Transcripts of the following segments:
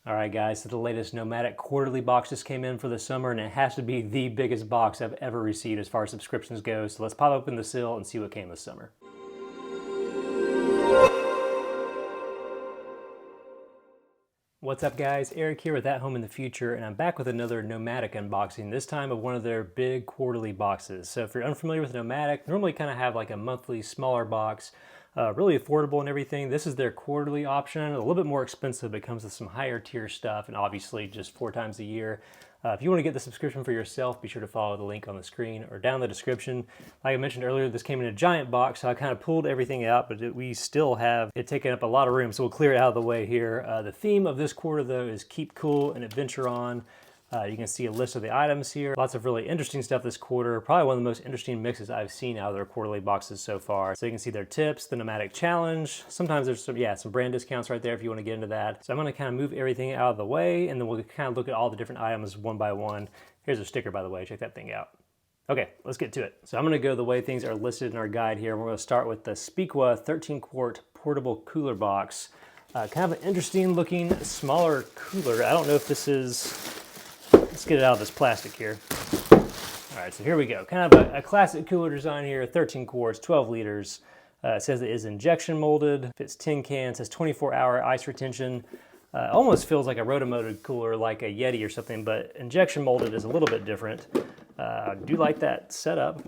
All right, guys, so the latest Nomadik quarterly box just came in for the summer, and it has to be the biggest box I've ever received as far as subscriptions go. So let's pop open the seal and see what came this summer. What's up, guys? Eric here with At Home in the Future, and I'm back with another Nomadik unboxing, this time of one of their big quarterly boxes. So if you're unfamiliar with Nomadik, normally kind of have like a monthly smaller box, really affordable and everything. This is their quarterly option, a little bit more expensive. It comes with some higher tier stuff, and obviously just 4 times a year. If you want to get the subscription for yourself, be sure to follow the link on the screen or down in the description. Like I mentioned earlier, this came in a giant box, so I kind of pulled everything out, but we still have it taking up a lot of room, so we'll clear it out of the way here. The theme of this quarter, though, is Keep Cool and Adventure On. You can see a list of the items here. Lots of really interesting stuff this quarter. Probably one of the most interesting mixes I've seen out of their quarterly boxes so far. So you can see their tips, the Nomadik Challenge. Sometimes there's some brand discounts right there if you want to get into that. So I'm going to kind of move everything out of the way, and then we'll kind of look at all the different items one by one. Here's a sticker, by the way. Check that thing out. Okay, let's get to it. So I'm going to go the way things are listed in our guide here. We're going to start with the Speakwa 13-quart portable cooler box. Kind of an interesting looking, smaller cooler. I don't know if this is... Let's get it out of this plastic here. All right, so here we go. Kind of a classic cooler design here, 13 quarts, 12 liters. It says it is injection molded, fits tin cans, has 24-hour ice retention. Almost feels like a rotomolded cooler, like a Yeti or something, but injection molded is a little bit different. I do like that setup.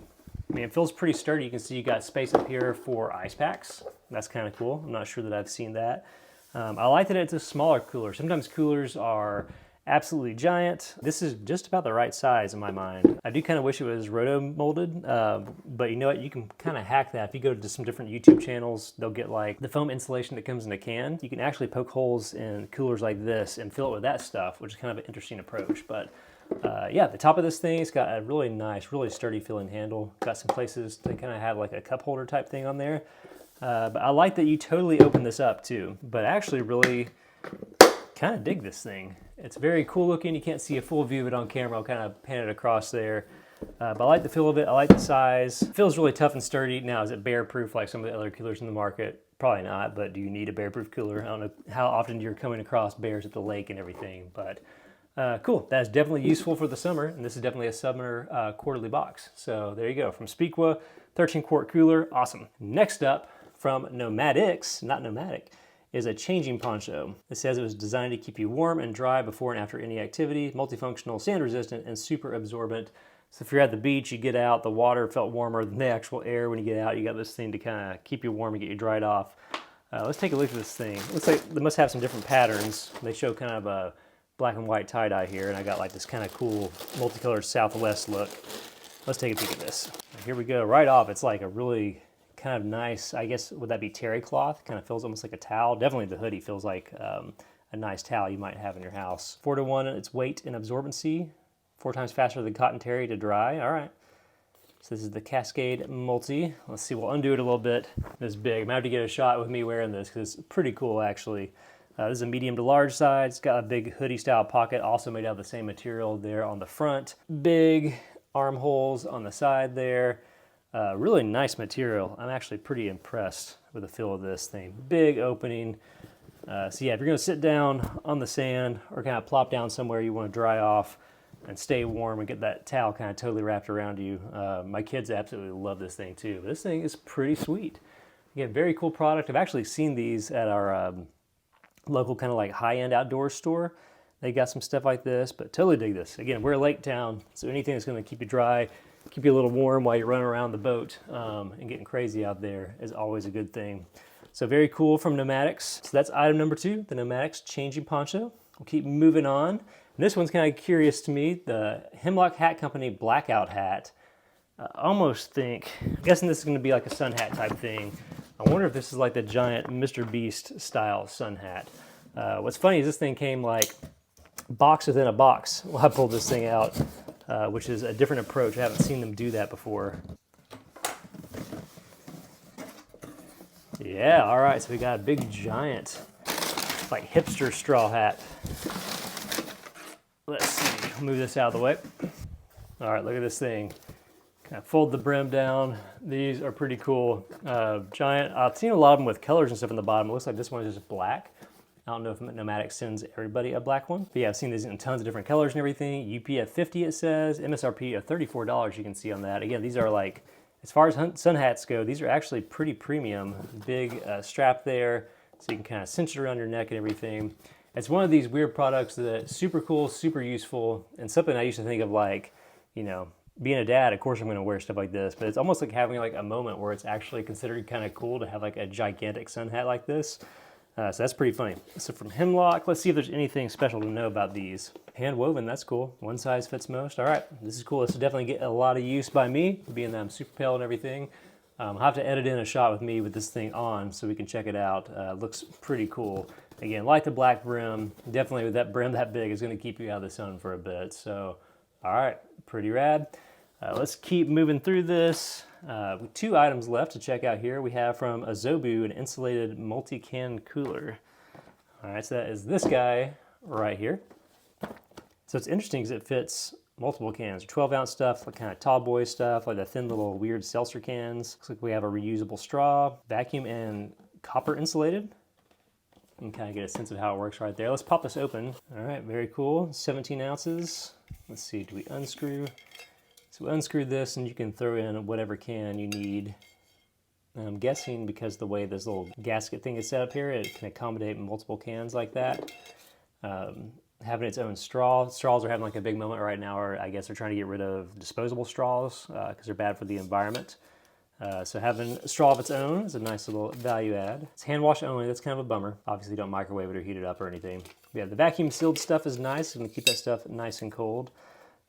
I mean, it feels pretty sturdy. You can see you got space up here for ice packs. That's kind of cool. I'm not sure that I've seen that. I like that it's a smaller cooler. Sometimes coolers are absolutely giant. This is just about the right size in my mind. I do kind of wish it was roto molded, but you know what? You can kind of hack that. If you go to some different YouTube channels, they'll get like the foam insulation that comes in a can. You can actually poke holes in coolers like this and fill it with that stuff, which is kind of an interesting approach. But yeah, the top of this thing, it's got a really nice, really sturdy feeling handle. Got some places to kind of have like a cup holder type thing on there. But I like that you totally open this up too, but actually really kind of dig this thing. It's very cool looking. You can't see a full view of it on camera. I'll kind of pan it across there. But I like the feel of it. I like the size. It feels really tough and sturdy. Now, is it bear proof like some of the other coolers in the market? Probably not, but do you need a bear proof cooler? I don't know how often you're coming across bears at the lake and everything, but cool. That's definitely useful for the summer, and this is definitely a summer quarterly box. So there you go. From Speakwa, 13-quart cooler. Awesome. Next up, from Nomadix, not Nomadik, is a changing poncho. It says it was designed to keep you warm and dry before and after any activity, multifunctional, sand resistant, and super absorbent. So if you're at the beach, you get out, the water felt warmer than the actual air when you get out. You got this thing to kind of keep you warm and get you dried off. Let's take a look at this thing. Looks like they must have some different patterns. They show kind of a black and white tie-dye here, and I got like this kind of cool multicolored Southwest look. Let's take a peek at this. Here we go. Right off, it's like a really kind of nice, I guess, would that be terry cloth? Kind of feels almost like a towel. Definitely the hoodie feels like a nice towel you might have in your house. 4-to-1 its weight and absorbency, 4 times faster than cotton terry to dry. All right. So this is the Cascade Multi. Let's see, we'll undo it a little bit. This big. I'm gonna have to get a shot with me wearing this because it's pretty cool actually. This is a medium to large size. It's got a big hoodie style pocket, also made out of the same material there on the front. Big armholes on the side there. Really nice material. I'm actually pretty impressed with the feel of this thing. Big opening. So yeah, if you're gonna sit down on the sand or kind of plop down somewhere you want to dry off and stay warm and get that towel kind of totally wrapped around you. My kids absolutely love this thing too. This thing is pretty sweet. Again, very cool product. I've actually seen these at our local kind of like high-end outdoor store. They got some stuff like this, but totally dig this. Again, we're a lake town, so anything that's gonna keep you dry, keep you a little warm while you're running around the boat and getting crazy out there is always a good thing. So very cool from Nomadix. So that's item number 2, the Nomadix changing poncho. We'll keep moving on. And this one's kind of curious to me, the Hemlock Hat Company Blackout Hat. I almost think, I'm guessing this is gonna be like a sun hat type thing. I wonder if this is like the giant Mr. Beast style sun hat. What's funny is this thing came like box within a box. Well, I pulled this thing out. Which is a different approach. I haven't seen them do that before. Yeah, all right, so we got a big giant, like hipster straw hat. Let's see, move this out of the way. All right, look at this thing. Kind of fold the brim down. These are pretty cool. Giant, I've seen a lot of them with colors and stuff in the bottom. It looks like this one is just black. I don't know if Nomadik sends everybody a black one. But yeah, I've seen these in tons of different colors and everything. UPF 50 it says, MSRP of $34 you can see on that. Again, these are like, as far as sun hats go, these are actually pretty premium. Big strap there, so you can kind of cinch it around your neck and everything. It's one of these weird products that's super cool, super useful, and something I used to think of like, you know, being a dad, of course I'm going to wear stuff like this, but it's almost like having like a moment where it's actually considered kind of cool to have like a gigantic sun hat like this. So that's pretty funny. So from Hemlock, let's see if there's anything special to know about these. Hand woven, that's cool. One size fits most. All right, this is cool. This will definitely get a lot of use by me, being that I'm super pale and everything. I'll have to edit in a shot with me with this thing on so we can check it out. Looks pretty cool. Again, like the black brim, definitely with that brim that big is going to keep you out of the sun for a bit. So, all right, pretty rad. Let's keep moving through this. With 2 items left to check out here. We have from a Zobu an insulated MultiCan cooler. All right, so that is this guy right here. So it's interesting because it fits multiple cans, 12-ounce stuff, like kind of tall boy stuff, like the thin little weird seltzer cans. Looks like we have a reusable straw, vacuum and copper insulated. You can kind of get a sense of how it works right there. Let's pop this open. All right, very cool, 17 ounces. Let's see, do we unscrew? So unscrew this and you can throw in whatever can you need. And I'm guessing because the way this little gasket thing is set up here, it can accommodate multiple cans like that. Having its own straw. Straws are having like a big moment right now, or I guess they're trying to get rid of disposable straws because they're bad for the environment. So having a straw of its own is a nice little value add. It's hand wash only, that's kind of a bummer. Obviously don't microwave it or heat it up or anything. But yeah, the vacuum sealed stuff is nice. It's gonna keep that stuff nice and cold.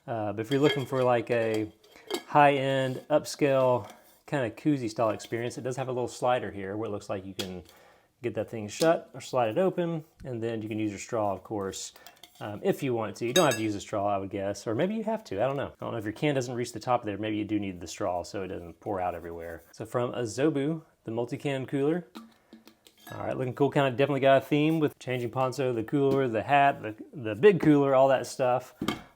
But if you're looking for like a high-end, upscale, kind of koozie style experience, it does have a little slider here where it looks like you can get that thing shut or slide it open, and then you can use your straw, of course, if you want to. You don't have to use a straw, I would guess, or maybe you have to, I don't know. I don't know if your can doesn't reach the top there, maybe you do need the straw so it doesn't pour out everywhere. So from a Zobu, the MultiCan cooler. All right, looking cool, kind of definitely got a theme with changing poncho, the cooler, the hat, the big cooler, all that stuff.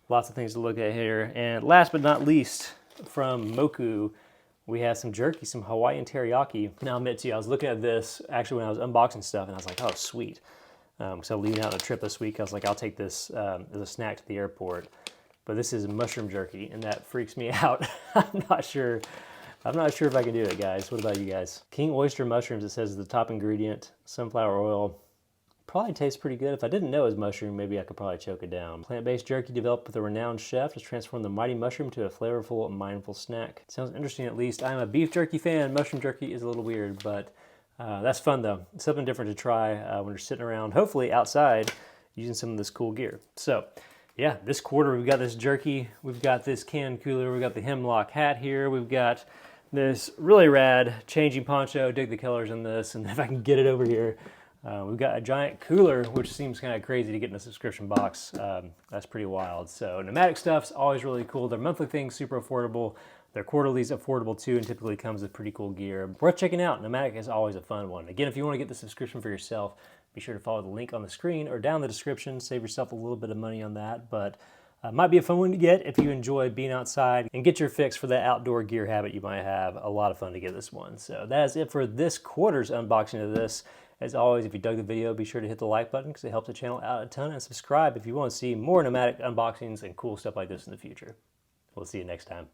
Lots of things to look at here. And last but not least, from Moku, we have some jerky, some Hawaiian teriyaki. Now, I'll admit to you, I was looking at this actually when I was unboxing stuff, and I was like, oh, sweet. So leaving out on a trip this week, I was like, I'll take this as a snack to the airport. But this is mushroom jerky, and that freaks me out. I'm not sure if I can do it, guys. What about you guys? King oyster mushrooms, it says, is the top ingredient. Sunflower oil. Probably tastes pretty good. If I didn't know it was mushroom, maybe I could probably choke it down. Plant-based jerky developed with a renowned chef to transform the mighty mushroom to a flavorful and mindful snack. Sounds interesting at least. I'm a beef jerky fan. Mushroom jerky is a little weird, but that's fun though. It's something different to try when you're sitting around, hopefully outside, using some of this cool gear. So yeah, this quarter we've got this jerky, we've got this can cooler, we've got the Hemlock hat here, we've got this really rad changing poncho, dig the colors in this, and if I can get it over here, we've got a giant cooler, which seems kind of crazy to get in a subscription box. That's pretty wild. So Nomadik stuff's always really cool. Their monthly thing's super affordable. Their quarterly's affordable too, and typically comes with pretty cool gear. Worth checking out. Nomadik is always a fun one. Again, if you want to get the subscription for yourself, be sure to follow the link on the screen or down in the description. Save yourself a little bit of money on that, but might be a fun one to get if you enjoy being outside and get your fix for that outdoor gear habit you might have. A lot of fun to get this one. So that is it for this quarter's unboxing of this. As always, if you dug the video, be sure to hit the like button because it helps the channel out a ton, and subscribe if you want to see more Nomadik unboxings and cool stuff like this in the future. We'll see you next time.